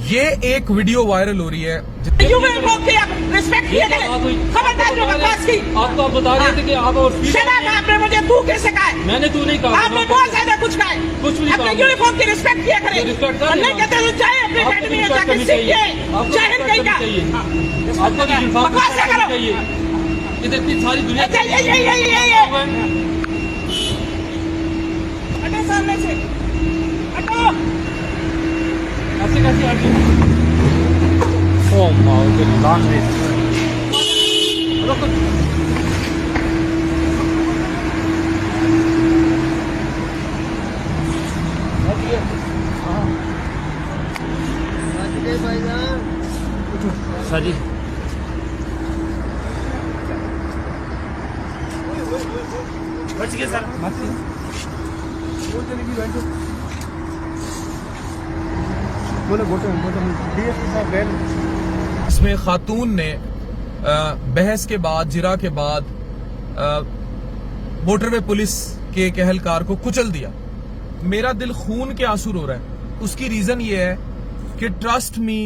ये एक video viral हो रही है। रिस्पेक्ट किया खबरदार जो बकवास की आपको आप बता रहे थे कि आप और आपने मुझे तू कैसे कहा है? मैंने तू नहीं कहा, आपने बहुत ज्यादा कुछ कहा है। कुछ भी अपने यूनिफॉर्म की रिस्पेक्ट किया करें। रिस्पेक्ट नहीं कहते तो चाहे अपनी अकेडमी में जाकर सीखिए। जाहिर कहीं का आपको बकवास ना करो। चाहिए। इतनी सारी दुनिया हटो सामने से, हटो। ऐसे कैसे आगे Oh my goodness. सर जी बच गए सर बोले डीएसपी साहब गए। इसमें खातून ने बहस के बाद, जिरा के बाद मोटरवे पुलिस के एक एहलकार को कुचल दिया। मेरा दिल खून के आंसू रो रहा है। उसकी रीजन ये है कि trust me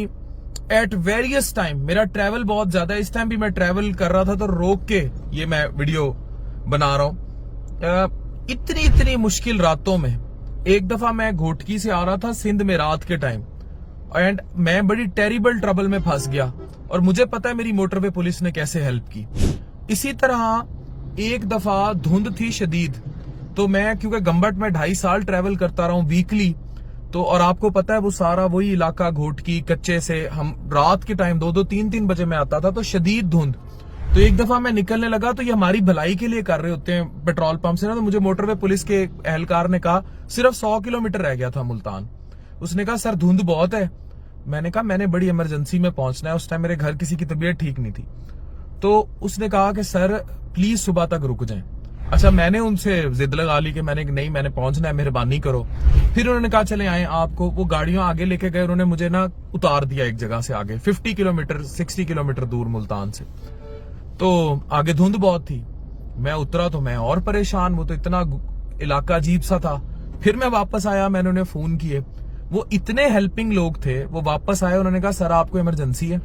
at various time, मेरा ट्रैवल बहुत ज्यादा है। इस टाइम भी मैं ट्रैवल कर रहा था तो रोक के ये मैं वीडियो बना रहा हूं। इतनी मुश्किल रातों में एक दफा मैं घोटकी से आ रहा था सिंध में रात के टाइम, एंड मैं बड़ी टेरिबल ट्रबल में फंस गया और मुझे पता है मेरी मोटरवे पुलिस ने कैसे हेल्प की। इसी तरह एक दफा धुंध थी शदीद, तो मैं क्योंकि गंबट में 2.5 साल ट्रैवल करता रहा हूं वीकली, तो और आपको पता है वो सारा वही इलाका घोटकी कच्चे से, हम रात के टाइम 2-2, 3-3 बजे में आता था, तो शदीद धुंध। तो एक दफा मैं निकलने लगा तो ये हमारी भलाई के लिए कर रहे होते हैं पेट्रोल पंप से ना, तो मुझे मोटरवे पुलिस के एहलकार ने कहा सिर्फ 100 किलोमीटर रह गया था मुल्तान। उसने कहा सर धुंध बहुत है। मैंने कहा मैंने बड़ी इमरजेंसी में पहुंचना है। उस टाइम मेरे घर किसी की तबीयत ठीक नहीं थी। तो उसने कहा कि सर प्लीज सुबह तक रुक जाएं। अच्छा, मैंने उनसे जिद लगा ली कि मैंने पहुंचना है, मेहरबानी करो। फिर उन्होंने कहा चले आए आपको, वो गाड़ियां आगे लेके गए, उन्होंने मुझे ना उतार दिया एक जगह से आगे 50 किलोमीटर 60 किलोमीटर दूर मुल्तान से। तो आगे धुंध बहुत थी, मैं उतरा तो मैं और परेशान, वो तो इतना इलाका अजीब सा था। फिर मैं वापस आया, मैंने उन्हें फोन किए, वो इतने हेल्पिंग लोग थे। वो वापस आए, उन्होंने कहा सर आपको इमरजेंसी है,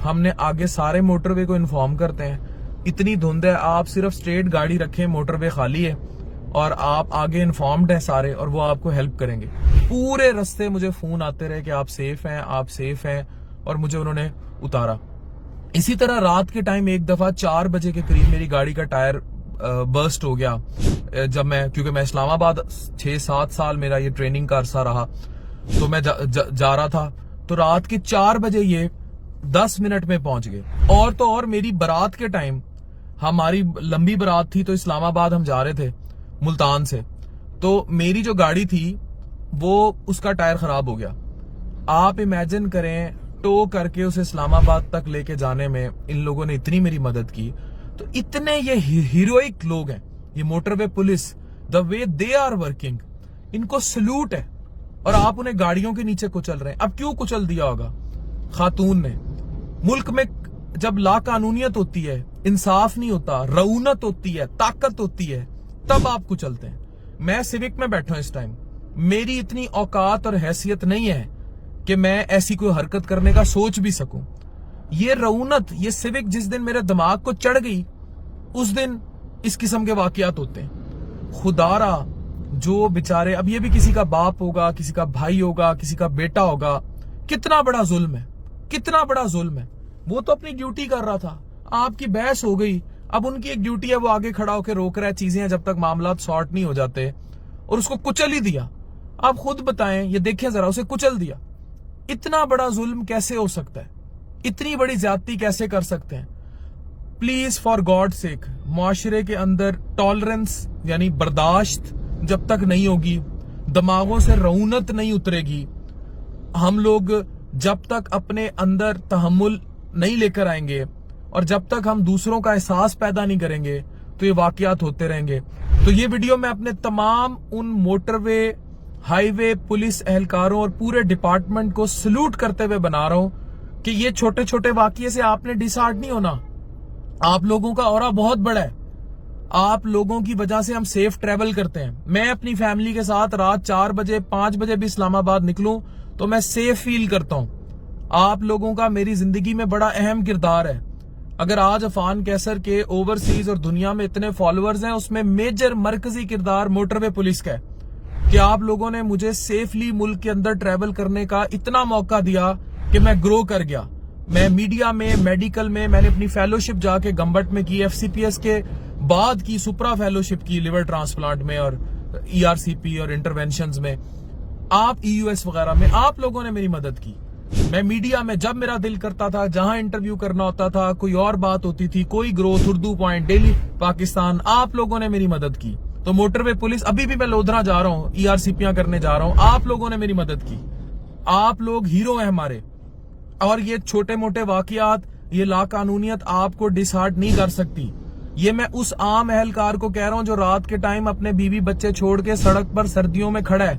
हमने आगे सारे मोटरवे को इन्फॉर्म करते हैं, इतनी धुंध है, आप सिर्फ स्ट्रेट गाड़ी रखें, मोटरवे खाली है और आप आगे इन्फॉर्म्ड है सारे, और वो आपको हेल्प करेंगे। पूरे रास्ते मुझे फोन आते रहे कि आप सेफ हैं, आप सेफ हैं, और मुझे उन्होंने उतारा। इसी तरह रात के टाइम एक दफा 4 बजे के करीब मेरी गाड़ी का टायर बर्स्ट हो गया। जब मैं, क्योंकि मैं इस्लामाबाद 6-7 साल मेरा ये ट्रेनिंग का अरसा रहा, तो मैं जा रहा था, तो रात के 4 बजे ये 10 मिनट में पहुंच गए। और तो और मेरी बारात के टाइम, हमारी लंबी बारात थी, तो इस्लामाबाद हम जा रहे थे मुल्तान से, तो मेरी जो गाड़ी थी वो उसका टायर खराब हो गया। आप इमेजिन करें, टो करके उसे इस्लामाबाद तक लेके जाने में इन लोगों ने इतनी मेरी मदद की। तो इतने ये हीरोइक लोग हैं ये motorway police, the way they are working, इनको सल्यूट है। और आप उन्हें गाड़ियों के नीचे कुचल रहे हैं। अब क्यों कुचल दिया होगा खातून ने? मुल्क में जब लाकानूनियत होती है, इंसाफ नहीं होता, रऊनत होती है, ताकत होती है, तब आप कुचलते हैं। मैं सिविक में बैठा हूं इस टाइम, मेरी इतनी औकात और हैसियत नहीं है कि मैं ऐसी कोई हरकत करने का सोच भी सकूं। ये रऊनत, ये सिविक जिस दिन मेरे दिमाग को चढ़ गई, उस दिन इस किस्म के वाकयात होते हैं। खुदारा, जो बेचारे, अब ये भी किसी का बाप होगा, किसी का भाई होगा, किसी का बेटा होगा, कितना बड़ा जुल्म है, कितना बड़ा जुल्म है। वो तो अपनी ड्यूटी कर रहा था, आपकी बहस हो गई, अब उनकी एक ड्यूटी है, वो आगे खड़ा होकर रोक रहा है चीजें जब तक मामला सॉर्ट नहीं हो जाते, और उसको कुचल ही दिया। आप खुद बताएं, ये देखें जरा, उसे कुचल दिया। इतना बड़ा जुल्म कैसे हो सकता है? इतनी बड़ी ज्यादती कैसे कर सकते हैं? प्लीज फॉर गॉड सेक, मुआशरे के अंदर टॉलरेंस यानी बर्दाश्त जब तक नहीं होगी, दिमागों से रऊनत नहीं उतरेगी, हम लोग जब तक अपने अंदर तहम्मुल नहीं लेकर आएंगे और जब तक हम दूसरों का एहसास पैदा नहीं करेंगे, तो ये वाकयात होते रहेंगे। तो ये वीडियो मैं अपने तमाम उन मोटरवे, हाईवे पुलिस एहलकारों और पूरे डिपार्टमेंट को सल्यूट करते हुए बना रहा हूं कि ये छोटे छोटे वाकये से आपने डिसहार्ट नहीं होना। आप लोगों का ऑरा बहुत बड़ा है, आप लोगों की वजह से हम सेफ ट्रेवल करते हैं। मैं अपनी फैमिली के साथ रात 4 बजे 5 बजे भी इस्लामाबाद निकलूं तो मैं सेफ फील करता हूं। आप लोगों का मेरी जिंदगी में बड़ा अहम किरदार है। अगर आज अफान कैसर के ओवरसीज और दुनिया में इतने फॉलोअर्स हैं, उसमें मेजर मरकजी किरदार मोटरवे पुलिस का है कि आप लोगों ने मुझे सेफली मुल्क के अंदर ट्रैवल करने का इतना मौका दिया कि मैं ग्रो कर गया। मैं मीडिया में, मेडिकल में, मैंने अपनी फेलोशिप जाके गंबट में की, FCPS के बाद की सुपरा फेलोशिप की लिवर ट्रांसप्लांट में और ERCP और इंटरवेंशंस में, आप EUS वगैरह में आप लोगों ने मेरी मदद की। मैं मीडिया में जब मेरा दिल करता था, जहां इंटरव्यू करना होता था, कोई और बात होती थी, कोई growth, Urdu point, daily Pakistan, आप लोगों ने मेरी मदद की। तो मोटरवे पुलिस, अभी भी मैं लोधरा जा रहा हूं, ERCPयां करने जा रहा हूं, आप लोगों ने मेरी मदद की। आप लोग हीरो हैं हमारे। और ये छोटे मोटे वाकयात, ये लाकानूनियत आपको डिसहार्ट नहीं कर सकती। ये मैं उस आम अहलकार को कह रहा हूं जो रात के टाइम अपने बीवी बच्चे छोड़ के सड़क पर सर्दियों में खड़ा है,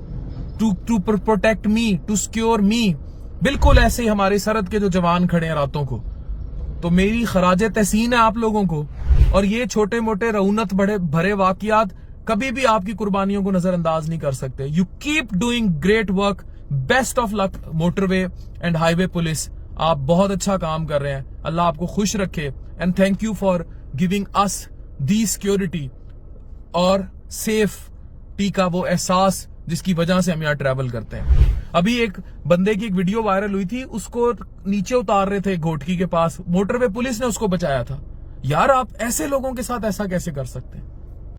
to protect me, to secure me. बिल्कुल ऐसे ही हमारे सरहद के जो जवान खड़े हैं रातों को। तो मेरी खराजे तहसीन है आप लोगों को। और ये छोटे मोटे रऊनत भरे वाकयात कभी भी आपकी कुर्बानियों को नजरअंदाज नहीं कर सकते। You keep doing great work, best of luck motorway and highway police. आप बहुत अच्छा काम कर रहे हैं, अल्लाह आपको खुश रखे। And thank you for giving us the security और सेफ्टी का वो एहसास जिसकी वजह से हम यहाँ ट्रैवल करते हैं। अभी एक बंदे की एक वीडियो वायरल हुई थी, उसको नीचे उतार रहे थे घोटकी के पास, मोटरवे पुलिस ने उसको बचाया था। यार आप ऐसे लोगों के साथ ऐसा कैसे कर सकते हैं?